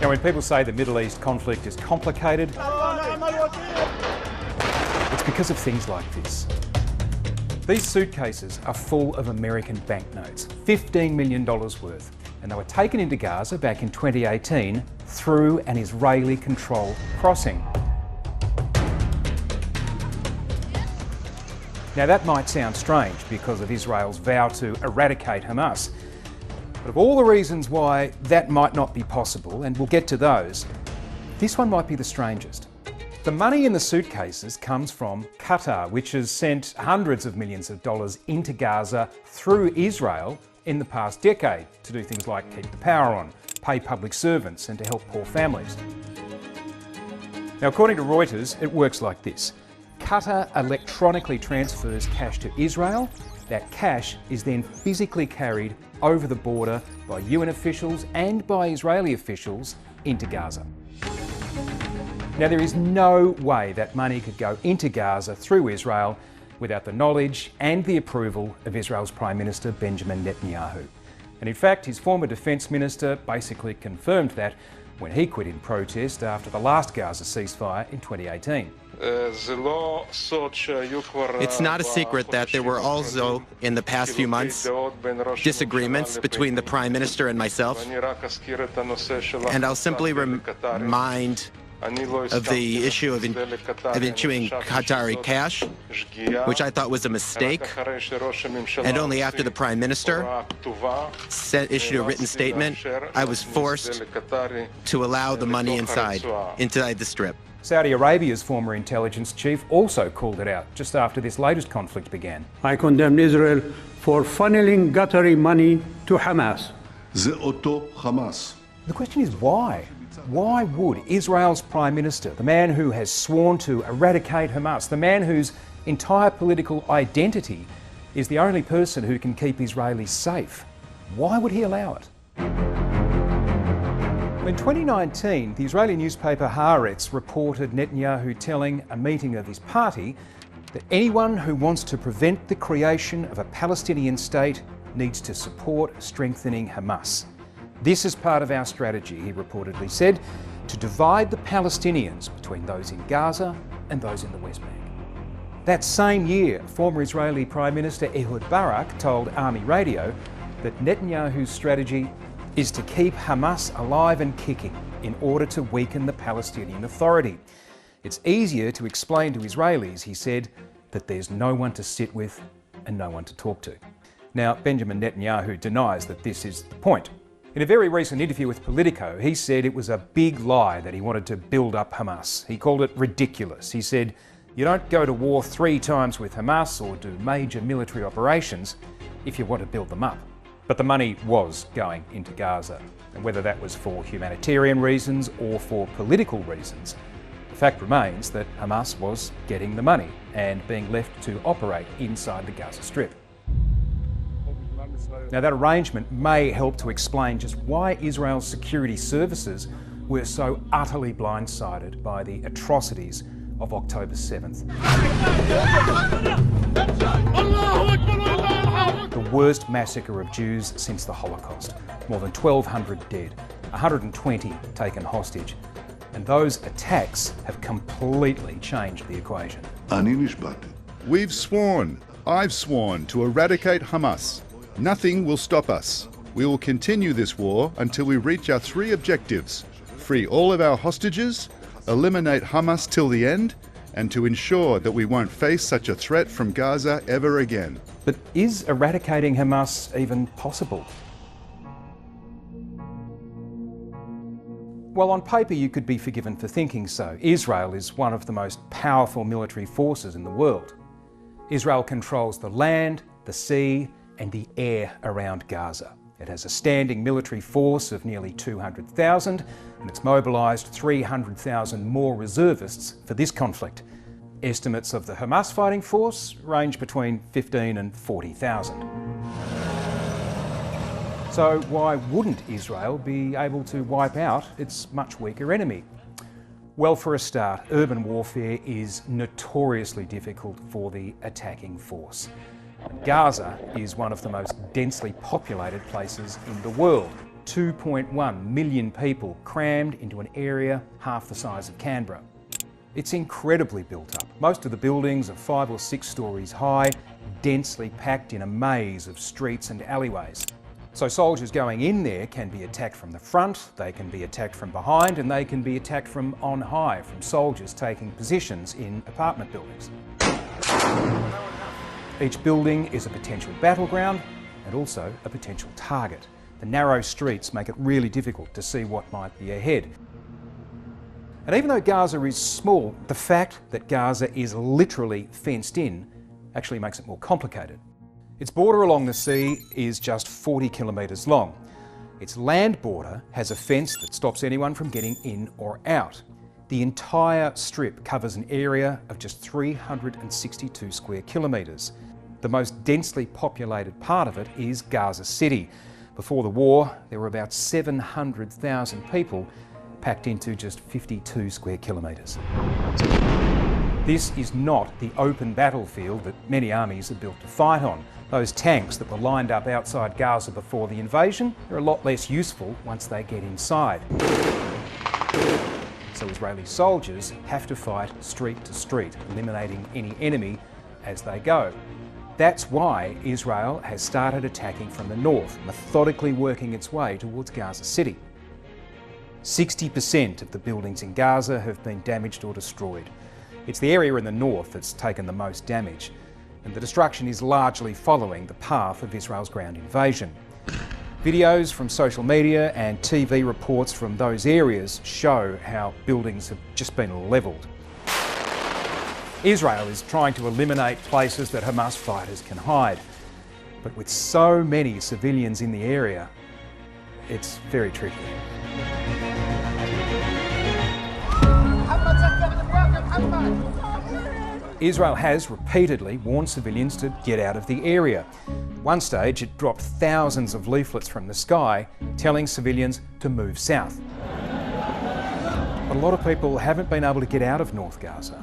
Now, when people say the Middle East conflict is complicated, it's because of things like this. These suitcases are full of American banknotes, $15 million worth, and they were taken into Gaza back in 2018 through an Israeli-controlled crossing. Now, that might sound strange because of Israel's vow to eradicate Hamas. But of all the reasons why that might not be possible, and we'll get to those, this one might be the strangest. The money in the suitcases comes from Qatar, which has sent hundreds of millions of dollars into Gaza through Israel in the past decade to do things like keep the power on, pay public servants, and to help poor families. Now, according to Reuters, it works like this. Qatar electronically transfers cash to Israel. That cash is then physically carried over the border by UN officials and by Israeli officials into Gaza. Now, there is no way that money could go into Gaza through Israel without the knowledge and the approval of Israel's Prime Minister Benjamin Netanyahu. And in fact, his former Defence Minister basically confirmed that when he quit in protest after the last Gaza ceasefire in 2018. It's not a secret that there were also, in the past few months, disagreements between the Prime Minister and myself. And I'll simply remind of the issue of issuing Qatari cash, which I thought was a mistake. And only after the Prime Minister issued a written statement, I was forced to allow the money inside the strip. Saudi Arabia's former intelligence chief also called it out just after this latest conflict began. I condemn Israel for funneling Qatari money to Hamas. The question is why? Why would Israel's Prime Minister, the man who has sworn to eradicate Hamas, the man whose entire political identity is the only person who can keep Israelis safe, why would he allow it? In 2019, the Israeli newspaper Haaretz reported Netanyahu telling a meeting of his party that anyone who wants to prevent the creation of a Palestinian state needs to support strengthening Hamas. This is part of our strategy, he reportedly said, to divide the Palestinians between those in Gaza and those in the West Bank. That same year, former Israeli Prime Minister Ehud Barak told Army Radio that Netanyahu's strategy is to keep Hamas alive and kicking in order to weaken the Palestinian Authority. It's easier to explain to Israelis, he said, that there's no one to sit with and no one to talk to. Now, Benjamin Netanyahu denies that this is the point. In a very recent interview with Politico, he said it was a big lie that he wanted to build up Hamas. He called it ridiculous. He said, you don't go to war 3 times with Hamas or do major military operations if you want to build them up. But the money was going into Gaza, and whether that was for humanitarian reasons or for political reasons, the fact remains that Hamas was getting the money and being left to operate inside the Gaza Strip. Now, that arrangement may help to explain just why Israel's security services were so utterly blindsided by the atrocities of October 7th. The worst massacre of Jews since the Holocaust. More than 1,200 dead, 120 taken hostage. And those attacks have completely changed the equation. We've sworn, I've sworn to eradicate Hamas. Nothing will stop us. We will continue this war until we reach our 3 objectives: free all of our hostages, eliminate Hamas till the end, and to ensure that we won't face such a threat from Gaza ever again. But is eradicating Hamas even possible? Well, on paper you could be forgiven for thinking so. Israel is one of the most powerful military forces in the world. Israel controls the land, the sea, and the air around Gaza. It has a standing military force of nearly 200,000, and it's mobilised 300,000 more reservists for this conflict. Estimates of the Hamas fighting force range between 15 and 40,000. So why wouldn't Israel be able to wipe out its much weaker enemy? Well, for a start, urban warfare is notoriously difficult for the attacking force. Gaza is one of the most densely populated places in the world. 2.1 million people crammed into an area half the size of Canberra. It's incredibly built up. Most of the buildings are 5 or 6 stories high, densely packed in a maze of streets and alleyways. So soldiers going in there can be attacked from the front, they can be attacked from behind, and they can be attacked from on high, from soldiers taking positions in apartment buildings. Each building is a potential battleground and also a potential target. The narrow streets make it really difficult to see what might be ahead. And even though Gaza is small, the fact that Gaza is literally fenced in actually makes it more complicated. Its border along the sea is just 40 kilometres long. Its land border has a fence that stops anyone from getting in or out. The entire strip covers an area of just 362 square kilometres. The most densely populated part of it is Gaza City. Before the war, there were about 700,000 people packed into just 52 square kilometres. This is not the open battlefield that many armies are built to fight on. Those tanks that were lined up outside Gaza before the invasion are a lot less useful once they get inside. So Israeli soldiers have to fight street to street, eliminating any enemy as they go. That's why Israel has started attacking from the north, methodically working its way towards Gaza City. 60% of the buildings in Gaza have been damaged or destroyed. It's the area in the north that's taken the most damage, and the destruction is largely following the path of Israel's ground invasion. Videos from social media and TV reports from those areas show how buildings have just been levelled. Israel is trying to eliminate places that Hamas fighters can hide, but with so many civilians in the area, it's very tricky. Israel has repeatedly warned civilians to get out of the area. At one stage, it dropped thousands of leaflets from the sky telling civilians to move south. But a lot of people haven't been able to get out of North Gaza,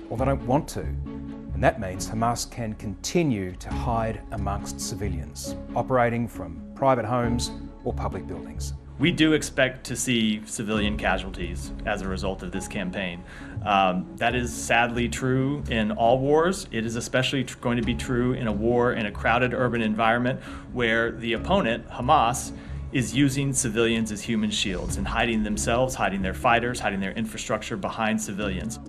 or they don't want to. And that means Hamas can continue to hide amongst civilians, operating from private homes or public buildings. We do expect to see civilian casualties as a result of this campaign. That is sadly true in all wars. It is especially going to be true in a war in a crowded urban environment where the opponent, Hamas, is using civilians as human shields and hiding themselves, hiding their fighters, hiding their infrastructure behind civilians.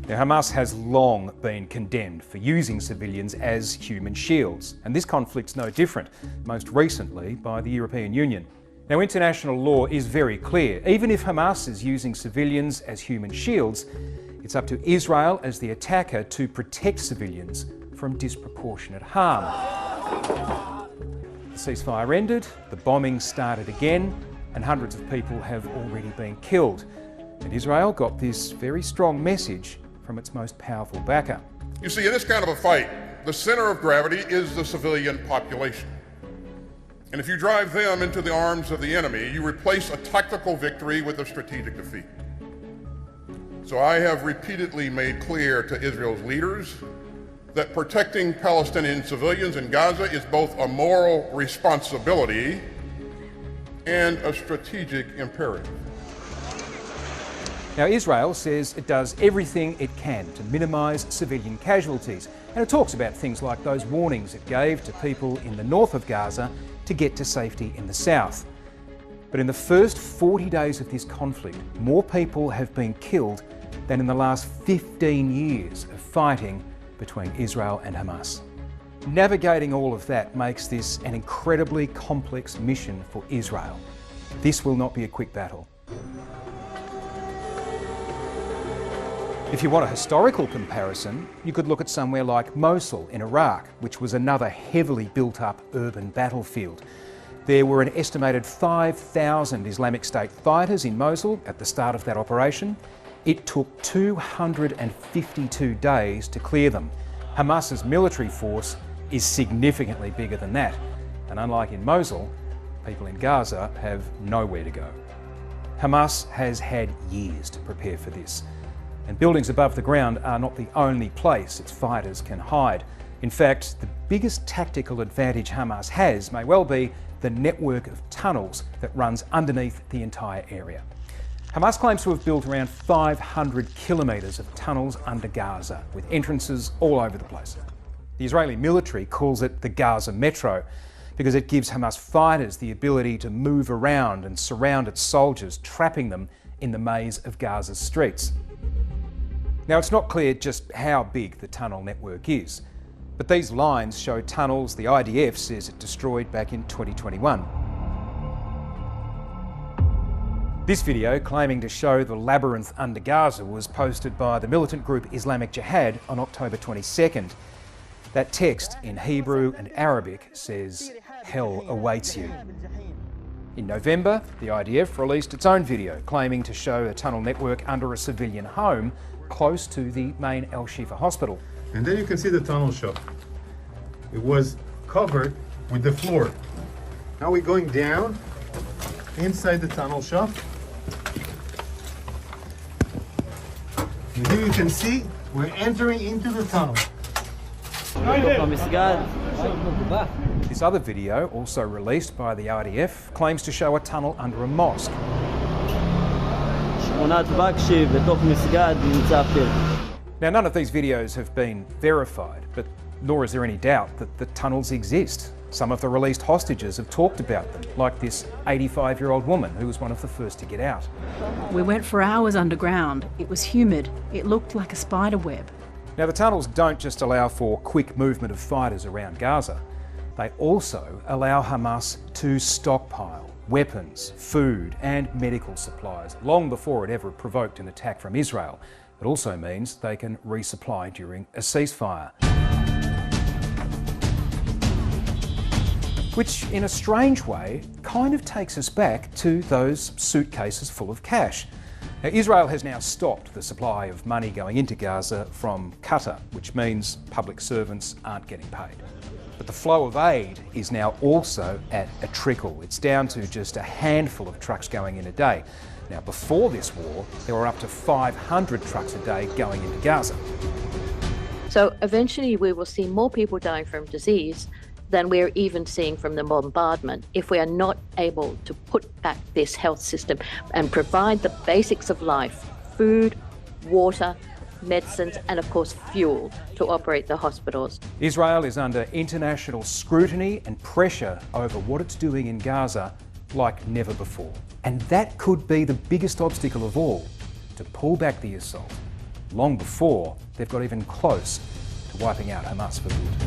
Now, Hamas has long been condemned for using civilians as human shields, and this conflict's no different, most recently by the European Union. Now, international law is very clear. Even if Hamas is using civilians as human shields, it's up to Israel as the attacker to protect civilians from disproportionate harm. The ceasefire ended, the bombing started again, and hundreds of people have already been killed. And Israel got this very strong message from its most powerful backer. You see, in this kind of a fight, the center of gravity is the civilian population. And if you drive them into the arms of the enemy, you replace a tactical victory with a strategic defeat. So I have repeatedly made clear to Israel's leaders that protecting Palestinian civilians in Gaza is both a moral responsibility and a strategic imperative. Now, Israel says it does everything it can to minimise civilian casualties, and it talks about things like those warnings it gave to people in the north of Gaza to get to safety in the south. But in the first 40 days of this conflict, more people have been killed than in the last 15 years of fighting between Israel and Hamas. Navigating all of that makes this an incredibly complex mission for Israel. This will not be a quick battle. If you want a historical comparison, you could look at somewhere like Mosul in Iraq, which was another heavily built-up urban battlefield. There were an estimated 5,000 Islamic State fighters in Mosul at the start of that operation. It took 252 days to clear them. Hamas's military force is significantly bigger than that. And unlike in Mosul, people in Gaza have nowhere to go. Hamas has had years to prepare for this. And buildings above the ground are not the only place its fighters can hide. In fact, the biggest tactical advantage Hamas has may well be that the network of tunnels that runs underneath the entire area. Hamas claims to have built around 500 kilometres of tunnels under Gaza, with entrances all over the place. The Israeli military calls it the Gaza Metro because it gives Hamas fighters the ability to move around and surround its soldiers, trapping them in the maze of Gaza's streets. Now, it's not clear just how big the tunnel network is, but these lines show tunnels the IDF says it destroyed back in 2021. This video, claiming to show the labyrinth under Gaza, was posted by the militant group Islamic Jihad on October 22nd. That text in Hebrew and Arabic says, "Hell awaits you." In November, the IDF released its own video claiming to show a tunnel network under a civilian home close to the main Al Shifa hospital. And then you can see the tunnel shaft. It was covered with the floor. Now we're going down inside the tunnel shaft. And here you can see we're entering into the tunnel. This other video, also released by the IDF, claims to show a tunnel under a mosque. Now, none of these videos have been verified, but nor is there any doubt that the tunnels exist. Some of the released hostages have talked about them, like this 85-year-old woman who was one of the first to get out. We went for hours underground. It was humid. It looked like a spider web. Now, the tunnels don't just allow for quick movement of fighters around Gaza. They also allow Hamas to stockpile weapons, food and medical supplies long before it ever provoked an attack from Israel. It also means they can resupply during a ceasefire. Which, in a strange way, kind of takes us back to those suitcases full of cash. Now, Israel has now stopped the supply of money going into Gaza from Qatar, which means public servants aren't getting paid. But the flow of aid is now also at a trickle. It's down to just a handful of trucks going in a day. Now, before this war, there were up to 500 trucks a day going into Gaza. So eventually we will see more people dying from disease than we're even seeing from the bombardment if we are not able to put back this health system and provide the basics of life: food, water, medicines, and of course fuel to operate the hospitals. Israel is under international scrutiny and pressure over what it's doing in Gaza like never before. And that could be the biggest obstacle of all, to pull back the assault long before they've got even close to wiping out Hamas for good.